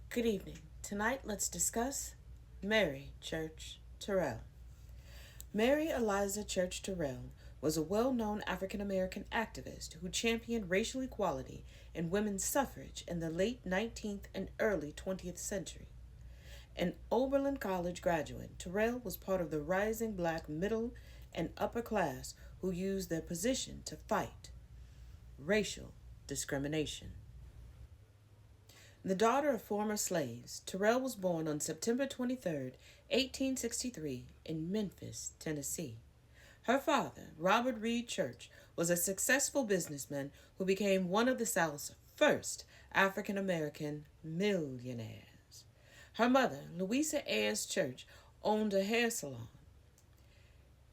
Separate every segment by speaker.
Speaker 1: Good evening. Tonight, let's discuss Mary Church Terrell. Mary Eliza Church Terrell was a well known African American activist who championed racial equality and women's suffrage in the late 19th and early 20th century. An Oberlin College graduate, Terrell was part of the rising black middle and upper class who used their position to fight racial discrimination. The daughter of former slaves, Terrell was born on September 23, 1863, in Memphis, Tennessee. Her father, Robert Reed Church, was a successful businessman who became one of the South's first African American millionaires. Her mother, Louisa Ayres Church, owned a hair salon.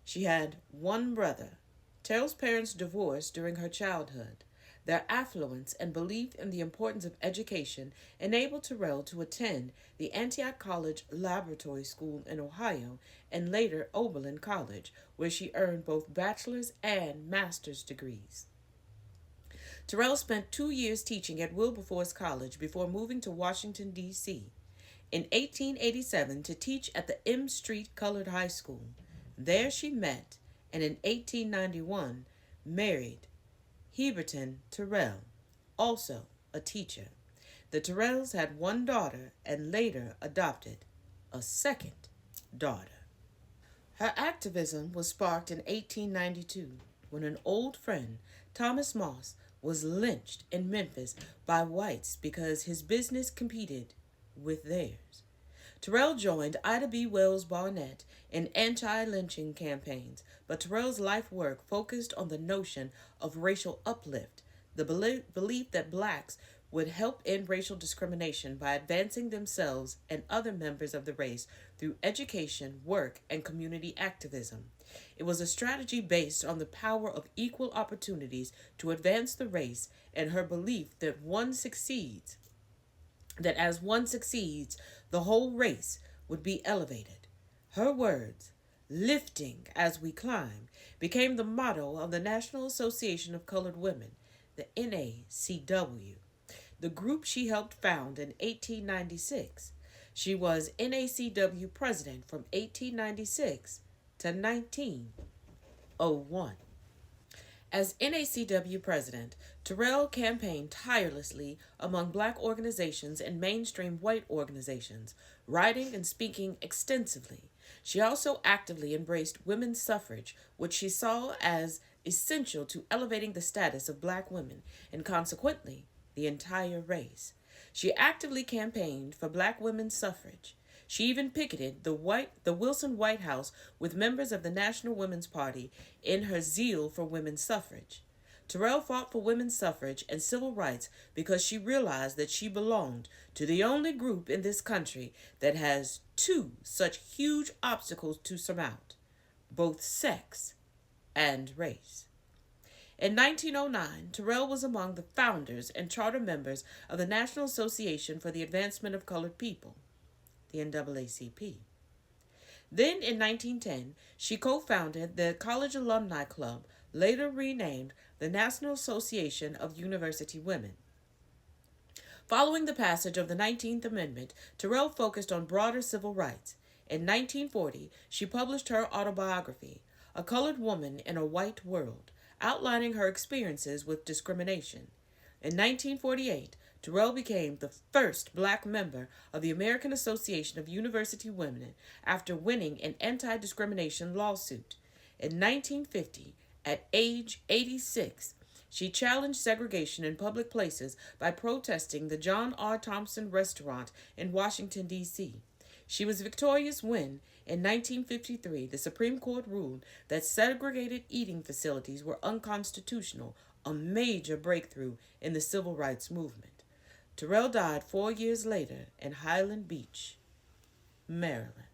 Speaker 1: She had one brother. Terrell's parents divorced during her childhood. Their affluence and belief in the importance of education enabled Terrell to attend the Antioch College Laboratory School in Ohio and later Oberlin College, where she earned both bachelor's and master's degrees. Terrell spent 2 years teaching at Wilberforce College before moving to Washington, D.C. in 1887 to teach at the M Street Colored High School. There she met and in 1891 married Heberton Terrell, also a teacher. The Terrells had one daughter and later adopted a second daughter. Her activism was sparked in 1892 when an old friend, Thomas Moss, was lynched in Memphis by whites because his business competed with theirs. Terrell joined Ida B. Wells Barnett in anti-lynching campaigns, but Terrell's life work focused on the notion of racial uplift, the belief that blacks would help end racial discrimination by advancing themselves and other members of the race through education, work, and community activism. It was a strategy based on the power of equal opportunities to advance the race and her belief that as one succeeds, the whole race would be elevated. Her words, lifting as we climb, became the motto of the National Association of Colored Women, the NACW, the group she helped found in 1896. She was NACW president from 1896 to 1901. As NACW president, Terrell campaigned tirelessly among black organizations and mainstream white organizations, writing and speaking extensively. She also actively embraced women's suffrage, which she saw as essential to elevating the status of black women and consequently the entire race. She actively campaigned for black women's suffrage. She even picketed the Wilson White House with members of the National Women's Party in her zeal for women's suffrage. Terrell fought for women's suffrage and civil rights because she realized that she belonged to the only group in this country that has two such huge obstacles to surmount, both sex and race. In 1909, Terrell was among the founders and charter members of the National Association for the Advancement of Colored People, the NAACP. Then in 1910, she co-founded the College Alumni Club, later renamed the National Association of University Women. Following the passage of the 19th Amendment, Terrell focused on broader civil rights. In 1940, she published her autobiography, A Colored Woman in a White World, outlining her experiences with discrimination. In 1948, Terrell became the first black member of the American Association of University Women after winning an anti-discrimination lawsuit. In 1950, at age 86, she challenged segregation in public places by protesting the John R. Thompson restaurant in Washington, D.C. She was victorious when, in 1953, the Supreme Court ruled that segregated eating facilities were unconstitutional, a major breakthrough in the civil rights movement. Terrell died 4 years later in Highland Beach, Maryland.